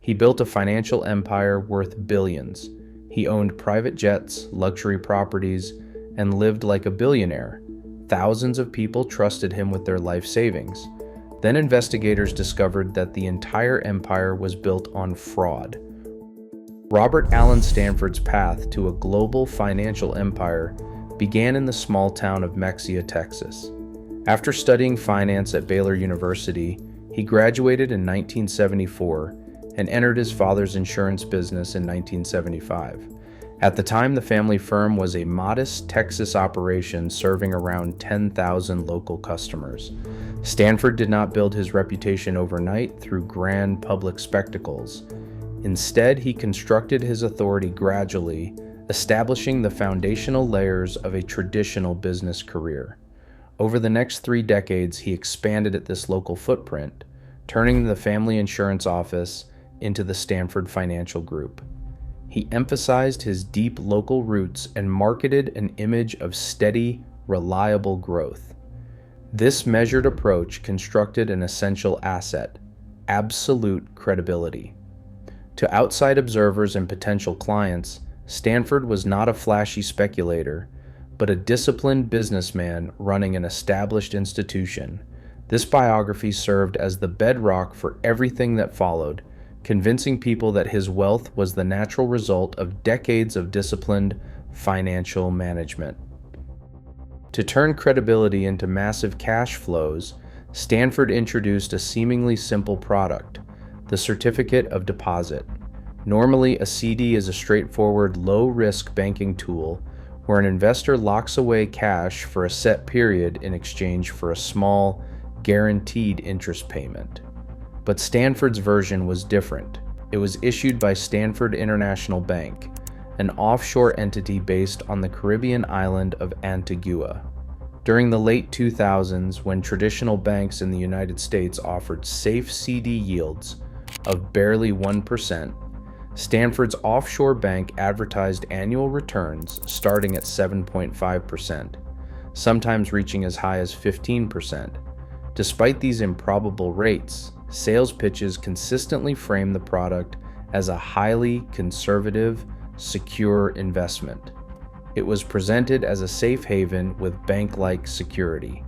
He built a financial empire worth billions. He owned private jets, luxury properties, and lived like a billionaire. Thousands of people trusted him with their life savings. Then investigators discovered that the entire empire was built on fraud. Robert Allen Stanford's path to a global financial empire began in the small town of Mexia, Texas. After studying finance at Baylor University, he graduated in 1974 and entered his father's insurance business in 1975. At the time, the family firm was a modest Texas operation serving around 10,000 local customers. Stanford did not build his reputation overnight through grand public spectacles. Instead, he constructed his authority gradually, establishing the foundational layers of a traditional business career. Over the next 3 decades, he expanded at this local footprint, turning the family insurance office into the Stanford Financial Group. He emphasized his deep local roots and marketed an image of steady, reliable growth. This measured approach constructed an essential asset: absolute credibility. To outside observers and potential clients, Stanford was not a flashy speculator, but a disciplined businessman running an established institution. This biography served as the bedrock for everything that followed, convincing people that his wealth was the natural result of decades of disciplined financial management. To turn credibility into massive cash flows, Stanford introduced a seemingly simple product: the certificate of deposit. Normally, a CD is a straightforward, low-risk banking tool where an investor locks away cash for a set period in exchange for a small, guaranteed interest payment. But Stanford's version was different. It was issued by Stanford International Bank, an offshore entity based on the Caribbean island of Antigua. During the late 2000s, when traditional banks in the United States offered safe CD yields of barely 1%, Stanford's offshore bank advertised annual returns starting at 7.5%, sometimes reaching as high as 15%. Despite these improbable rates, sales pitches consistently framed the product as a highly conservative, secure investment. It was presented as a safe haven with bank-like security.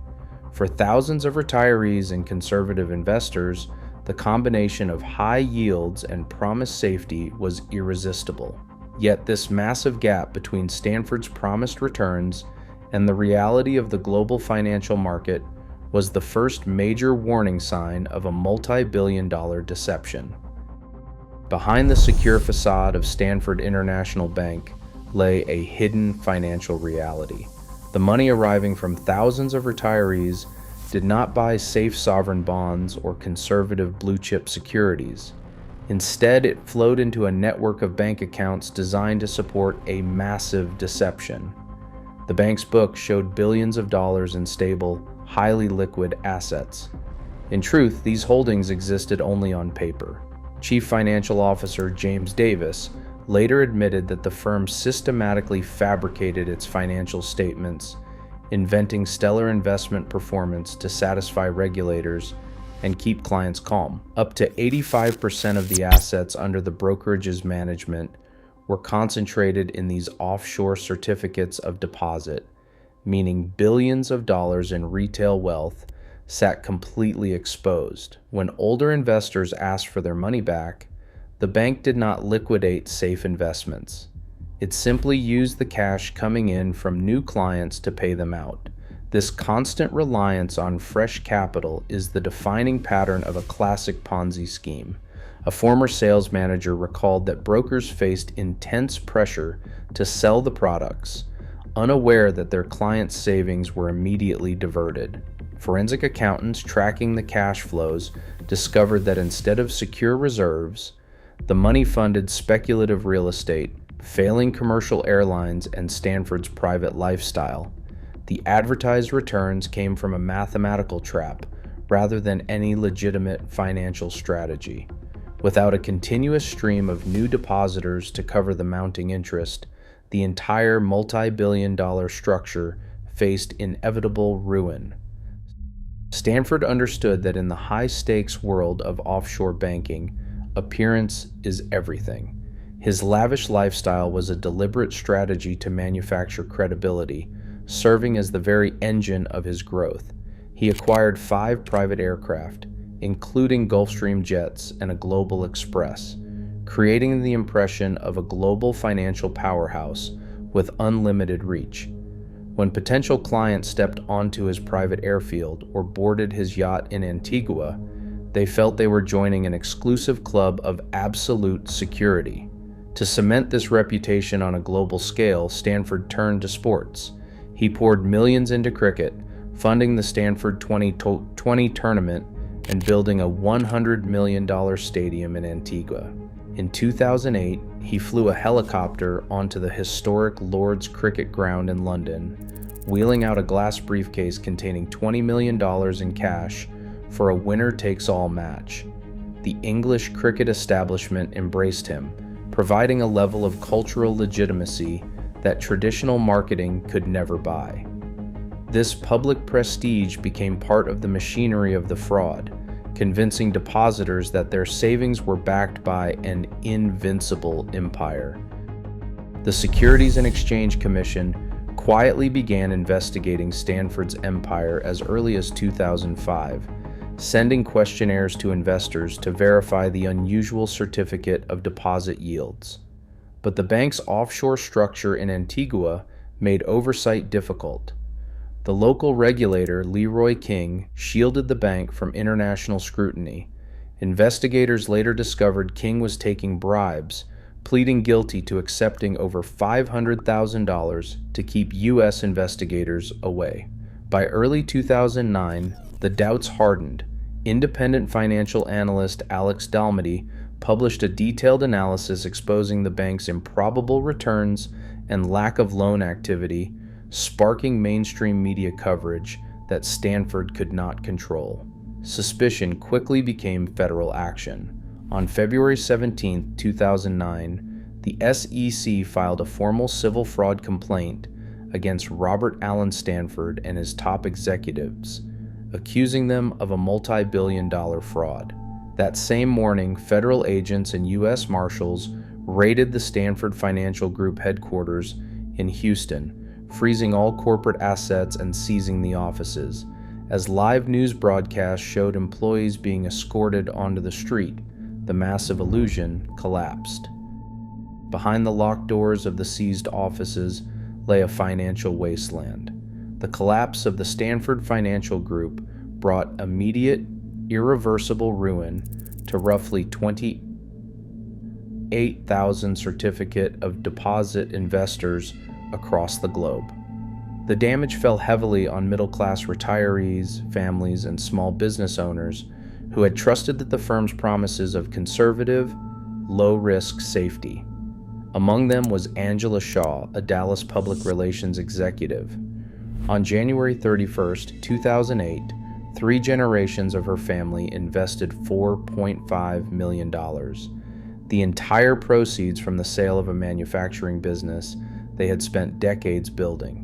For thousands of retirees and conservative investors, the combination of high yields and promised safety was irresistible. Yet this massive gap between Stanford's promised returns and the reality of the global financial market was the first major warning sign of a multi-billion-dollar deception. Behind the secure facade of Stanford International Bank lay a hidden financial reality. The money arriving from thousands of retirees did not buy safe sovereign bonds or conservative blue-chip securities. Instead, it flowed into a network of bank accounts designed to support a massive deception. The bank's books showed billions of dollars in stable, highly liquid assets. In truth, these holdings existed only on paper. Chief Financial Officer James Davis later admitted that the firm systematically fabricated its financial statements, inventing stellar investment performance to satisfy regulators and keep clients calm. Up to 85% of the assets under the brokerage's management were concentrated in these offshore certificates of deposit, meaning billions of dollars in retail wealth sat completely exposed. When older investors asked for their money back, the bank did not liquidate safe investments. It simply used the cash coming in from new clients to pay them out. This constant reliance on fresh capital is the defining pattern of a classic Ponzi scheme. A former sales manager recalled that brokers faced intense pressure to sell the products, unaware that their clients' savings were immediately diverted. Forensic accountants tracking the cash flows discovered that instead of secure reserves, the money funded speculative real estate, failing commercial airlines, and Stanford's private lifestyle. The advertised returns came from a mathematical trap rather than any legitimate financial strategy. Without a continuous stream of new depositors to cover the mounting interest, the entire multi-billion-dollar structure faced inevitable ruin. Stanford understood that in the high-stakes world of offshore banking, Appearance is everything. His lavish lifestyle was a deliberate strategy to manufacture credibility, serving as the very engine of his growth. He acquired 5 private aircraft, including Gulfstream jets and a Global Express, creating the impression of a global financial powerhouse with unlimited reach. When potential clients stepped onto his private airfield or boarded his yacht in Antigua, they felt they were joining an exclusive club of absolute security. To cement this reputation on a global scale, Stanford turned to sports. He poured millions into cricket, funding the Stanford 2020 tournament and building a $100 million stadium in Antigua. In 2008, he flew a helicopter onto the historic Lord's Cricket Ground in London, wheeling out a glass briefcase containing $20 million in cash for a winner-takes-all match. The English cricket establishment embraced him, providing a level of cultural legitimacy that traditional marketing could never buy. This public prestige became part of the machinery of the fraud, convincing depositors that their savings were backed by an invincible empire. The Securities and Exchange Commission quietly began investigating Stanford's empire as early as 2005, sending questionnaires to investors to verify the unusual certificate of deposit yields. But the bank's offshore structure in Antigua made oversight difficult. The local regulator, Leroy King, shielded the bank from international scrutiny. Investigators later discovered King was taking bribes, pleading guilty to accepting over $500,000 to keep U.S. investigators away. By early 2009, the doubts hardened. Independent financial analyst Alex Dalmody published a detailed analysis exposing the bank's improbable returns and lack of loan activity, sparking mainstream media coverage that Stanford could not control. Suspicion quickly became federal action. On February 17, 2009, the SEC filed a formal civil fraud complaint against Robert Allen Stanford and his top executives, accusing them of a multi-billion-dollar fraud. That same morning, federal agents and U.S. Marshals raided the Stanford Financial Group headquarters in Houston, freezing all corporate assets and seizing the offices. As live news broadcasts showed employees being escorted onto the street, the massive illusion collapsed. Behind the locked doors of the seized offices lay a financial wasteland. The collapse of the Stanford Financial Group brought immediate, irreversible ruin to roughly 28,000 certificate of deposit investors across the globe. The damage fell heavily on middle-class retirees, families, and small business owners who had trusted that the firm's promises of conservative, low-risk safety. Among them was Angela Shaw, a Dallas public relations executive. On January 31, 2008, 3 generations of her family invested $4.5 million. The entire proceeds from the sale of a manufacturing business they had spent decades building.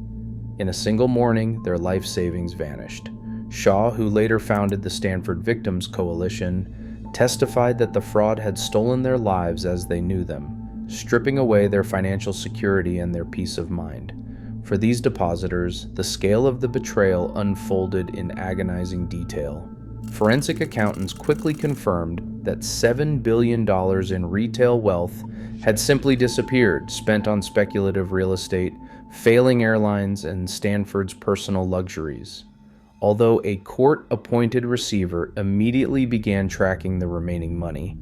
In a single morning, their life savings vanished. Shaw, who later founded the Stanford Victims Coalition, testified that the fraud had stolen their lives as they knew them, stripping away their financial security and their peace of mind. For these depositors, the scale of the betrayal unfolded in agonizing detail. Forensic accountants quickly confirmed that $7 billion in retail wealth had simply disappeared, spent on speculative real estate, failing airlines, and Stanford's personal luxuries. Although a court-appointed receiver immediately began tracking the remaining money,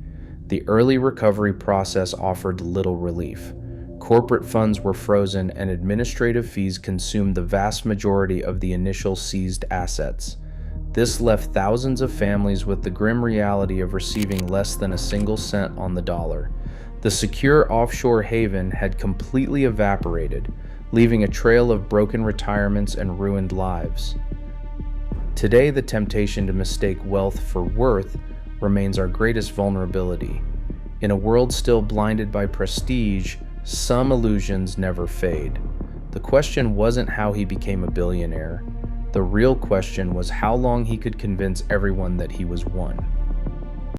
the early recovery process offered little relief. Corporate funds were frozen and administrative fees consumed the vast majority of the initial seized assets. This left thousands of families with the grim reality of receiving less than a single cent on the dollar. The secure offshore haven had completely evaporated, leaving a trail of broken retirements and ruined lives. Today, the temptation to mistake wealth for worth remains our greatest vulnerability. In a world still blinded by prestige, some illusions never fade. The question wasn't how he became a billionaire. The real question was how long he could convince everyone that he was one.